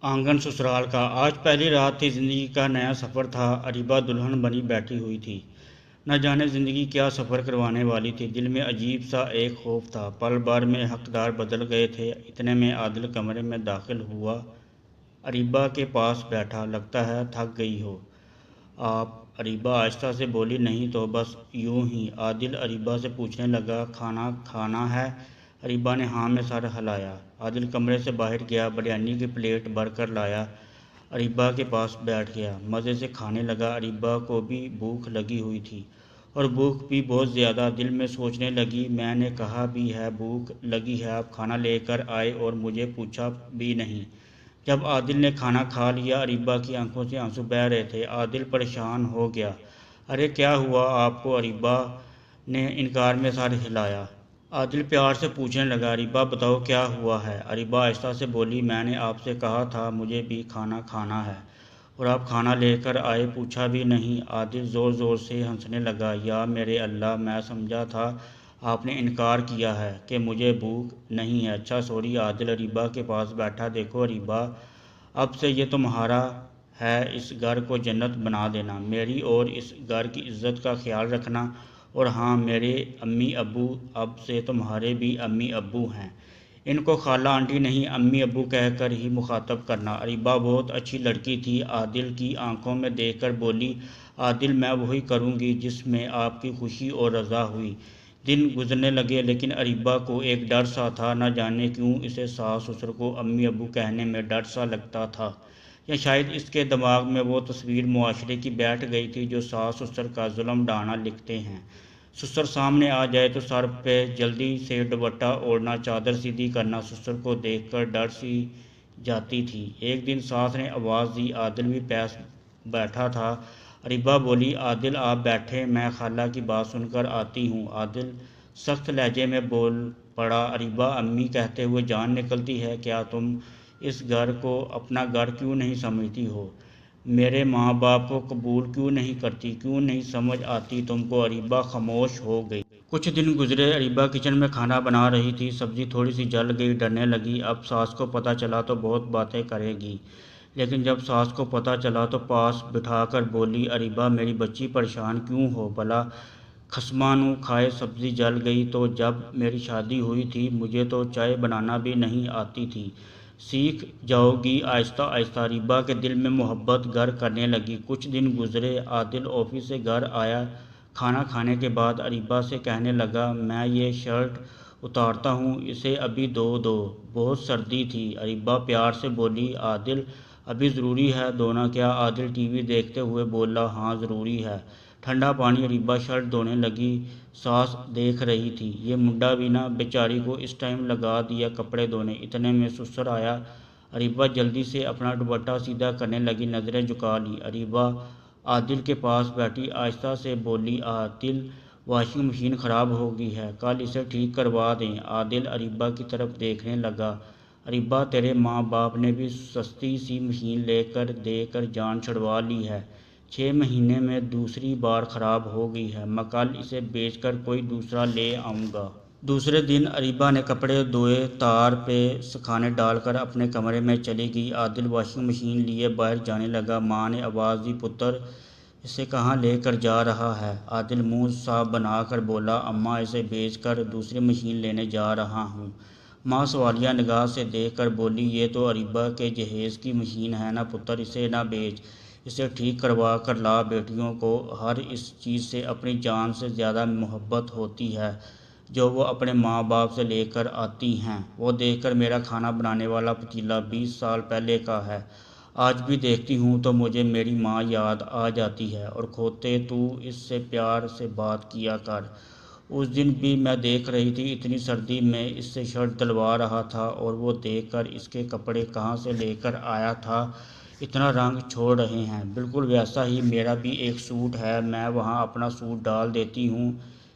آنگن سسرال کا آج پہلی رات تھی، زندگی کا نیا سفر تھا۔ اریبہ دلہن بنی بیٹھی ہوئی تھی، نہ جانے زندگی کیا سفر کروانے والی تھی۔ دل میں عجیب سا ایک خوف تھا، پل بھر میں حقدار بدل گئے تھے۔ اتنے میں عادل کمرے میں داخل ہوا، اریبہ کے پاس بیٹھا۔ لگتا ہے تھک گئی ہو آپ؟ اریبہ آہستہ سے بولی۔ نہیں تو بس یوں ہی۔ عادل اریبہ سے پوچھنے لگا، کھانا کھانا ہے؟ اریبہ نے ہاں میں سر ہلایا۔ عادل کمرے سے باہر گیا، بریانی کی پلیٹ بھر کر لایا، اریبہ کے پاس بیٹھ گیا، مزے سے کھانے لگا۔ اریبہ کو بھی بھوک لگی ہوئی تھی، اور بھوک بھی بہت زیادہ۔ دل میں سوچنے لگی، میں نے کہا بھی ہے بھوک لگی ہے، آپ کھانا لے کر آئے اور مجھے پوچھا بھی نہیں۔ جب عادل نے کھانا کھا لیا، اریبہ کی آنکھوں سے آنسو بہہ رہے تھے۔ عادل پریشان ہو گیا۔ ارے کیا ہوا آپ کو؟ اریبہ نے انکار میں سر ہلایا۔ عادل پیار سے پوچھنے لگا، اریبہ بتاؤ کیا ہوا ہے؟ اریبہ آہستہ سے بولی، میں نے آپ سے کہا تھا مجھے بھی کھانا کھانا ہے، اور آپ کھانا لے کر آئے، پوچھا بھی نہیں۔ عادل زور زور سے ہنسنے لگا۔ یا میرے اللہ، میں سمجھا تھا آپ نے انکار کیا ہے کہ مجھے بھوک نہیں ہے۔ اچھا سوری۔ عادل اریبہ کے پاس بیٹھا۔ دیکھو اریبہ، اب سے یہ تمہارا ہے، اس گھر کو جنت بنا دینا، میری اور اس گھر کی عزت کا خیال رکھنا، اور ہاں میرے امی ابو اب سے تمہارے بھی امی ابو ہیں، ان کو خالہ آنٹی نہیں امی ابو کہہ کر ہی مخاطب کرنا۔ اریبہ بہت اچھی لڑکی تھی، عادل کی آنکھوں میں دیکھ کر بولی۔ عادل، میں وہی کروں گی جس میں آپ کی خوشی اور رضا ہوئی۔ دن گزرنے لگے، لیکن اریبہ کو ایک ڈر سا تھا، نہ جانے کیوں اسے ساس سسر کو امی ابو کہنے میں ڈر سا لگتا تھا، یا شاید اس کے دماغ میں وہ تصویر معاشرے کی بیٹھ گئی تھی جو ساس سسر کا ظلم ڈھانا لکھتے ہیں۔ سسر سامنے آ جائے تو سر پہ جلدی سے دوپٹہ اوڑھنا، چادر سیدھی کرنا۔ سسر کو دیکھ کر ڈر سی جاتی تھی۔ ایک دن ساس نے آواز دی، عادل بھی پیس بیٹھا تھا۔ اریبہ بولی، عادل آپ بیٹھیں، میں خالہ کی بات سن کر آتی ہوں۔ عادل سخت لہجے میں بول پڑا، اریبہ امی کہتے ہوئے جان نکلتی ہے، کیا تم اس گھر کو اپنا گھر کیوں نہیں سمجھتی ہو؟ میرے ماں باپ کو قبول کیوں نہیں کرتی؟ کیوں نہیں سمجھ آتی تم کو؟ اریبہ خاموش ہو گئی۔ کچھ دن گزرے، اریبہ کچن میں کھانا بنا رہی تھی، سبزی تھوڑی سی جل گئی، ڈرنے لگی، اب ساس کو پتہ چلا تو بہت باتیں کرے گی۔ لیکن جب ساس کو پتہ چلا تو پاس بٹھا کر بولی، اریبہ میری بچی پریشان کیوں ہو بھلا؟ خصماں نو کھائے سبزی جل گئی تو جب میری شادی ہوئی تھی مجھے تو چائے بنانا بھی نہیں آتی تھی، سیکھ جاؤ گی آہستہ آہستہ۔ اریبہ کے دل میں محبت گر کرنے لگی۔ کچھ دن گزرے، عادل آفس سے گھر آیا، کھانا کھانے کے بعد اریبہ سے کہنے لگا، میں یہ شرٹ اتارتا ہوں، اسے ابھی دھو دو، بہت سردی تھی۔ اریبہ پیار سے بولی، عادل ابھی ضروری ہے دھونا کیا؟ عادل ٹی وی دیکھتے ہوئے بولا، ہاں ضروری ہے، ٹھنڈا پانی۔ اریبہ شرٹ دھونے لگی، ساس دیکھ رہی تھی۔ یہ منڈا بھی نہ بیچاری کو اس ٹائم لگا دیا کپڑے دھونے۔ اتنے میں سسر آیا، اریبہ جلدی سے اپنا دوپٹہ سیدھا کرنے لگی، نظریں جھکا لی۔ اریبہ عادل کے پاس بیٹھی، آہستہ سے بولی، عادل واشنگ مشین خراب ہو گئی ہے، کل اسے ٹھیک کروا دیں۔ عادل اریبہ کی طرف دیکھنے لگا، اریبہ تیرے ماں باپ نے بھی سستی سی مشین لے کر دے کر جان چھڑوا لی ہے، 6 مہینے میں دوسری بار خراب ہو گئی ہے، میں کل اسے بیچ کر کوئی دوسرا لے آؤں گا۔ دوسرے دن اریبہ نے کپڑے دھوئے، تار پہ سکھانے ڈال کر اپنے کمرے میں چلی گئی۔ عادل واشنگ مشین لیے باہر جانے لگا۔ ماں نے آواز دی، پتر اسے کہاں لے کر جا رہا ہے؟ عادل منہ صاف بنا کر بولا، اماں اسے بیچ کر دوسری مشین لینے جا رہا ہوں۔ ماں سوالیہ نگاہ سے دیکھ کر بولی، یہ تو اریبہ کے جہیز کی مشین ہے نا پتر، اسے نہ بیچ، اسے ٹھیک کروا کر لا۔ بیٹیوں کو ہر اس چیز سے اپنی جان سے زیادہ محبت ہوتی ہے جو وہ اپنے ماں باپ سے لے کر آتی ہیں۔ وہ دیکھ کر میرا کھانا بنانے والا پتیلا 20 سال پہلے کا ہے، آج بھی دیکھتی ہوں تو مجھے میری ماں یاد آ جاتی ہے، اور کھوتے تو اس سے پیار سے بات کیا کر۔ اس دن بھی میں دیکھ رہی تھی، اتنی سردی میں اس سے شرٹ دلوا رہا تھا، اور وہ دیکھ کر اس کے کپڑے کہاں سے لے کر آیا تھا، اتنا رنگ چھوڑ رہے ہیں، بالکل ویسا ہی میرا بھی ایک سوٹ ہے، میں وہاں اپنا سوٹ ڈال دیتی ہوں،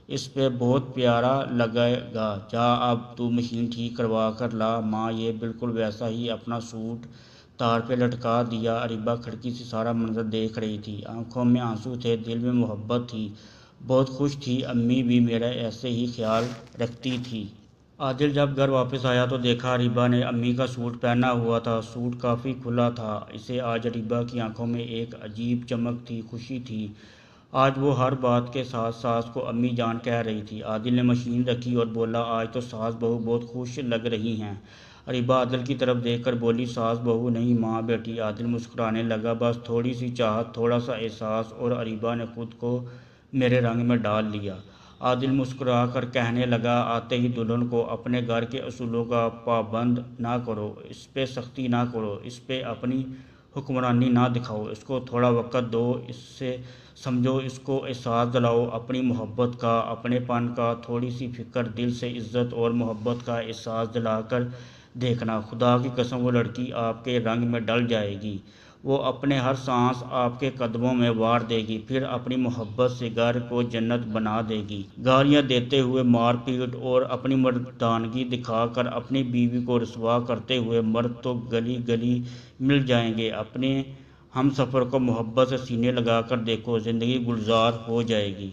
اس پہ بہت پیارا لگے گا، جا اب تو مشین ٹھیک کروا کر لا۔ ماں یہ بالکل ویسا ہی اپنا سوٹ تار پہ لٹکا دیا۔ اریبہ کھڑکی سے سارا منظر دیکھ رہی تھی، آنکھوں میں آنسو تھے، دل میں محبت تھی، بہت خوش تھی، امی بھی میرا ایسے ہی خیال رکھتی تھی۔ عادل جب گھر واپس آیا تو دیکھا اریبہ نے امی کا سوٹ پہنا ہوا تھا۔ سوٹ کافی کھلا تھا۔ اسے آج اریبہ کی آنکھوں میں ایک عجیب چمک تھی، خوشی تھی۔ آج وہ ہر بات کے ساتھ ساس کو امی جان کہہ رہی تھی۔ عادل نے مشین رکھی اور بولا، آج تو ساس بہو بہت خوش لگ رہی ہیں۔ اریبہ عادل کی طرف دیکھ کر بولی، ساس بہو نہیں ماں بیٹی۔ عادل مسکرانے لگا، بس تھوڑی سی چاہت، تھوڑا سا احساس اور اریبہ نے خود کو میرے رنگ میں ڈال لیا۔ عادل مسکرا کر کہنے لگا، آتے ہی دلہن کو اپنے گھر کے اصولوں کا پابند نہ کرو، اس پہ سختی نہ کرو، اس پہ اپنی حکمرانی نہ دکھاؤ، اس کو تھوڑا وقت دو، اس سے سمجھو، اس کو احساس دلاؤ اپنی محبت کا، اپنے پن کا، تھوڑی سی فکر، دل سے عزت اور محبت کا احساس دلا کر دیکھنا، خدا کی قسم وہ لڑکی آپ کے رنگ میں ڈل جائے گی، وہ اپنے ہر سانس آپ کے قدموں میں وار دے گی، پھر اپنی محبت سے گھر کو جنت بنا دے گی۔ گالیاں دیتے ہوئے، مار پیٹ اور اپنی مردانگی دکھا کر اپنی بیوی کو رسوا کرتے ہوئے مرد تو گلی گلی مل جائیں گے۔ اپنے ہم سفر کو محبت سے سینے لگا کر دیکھو، زندگی گلزار ہو جائے گی۔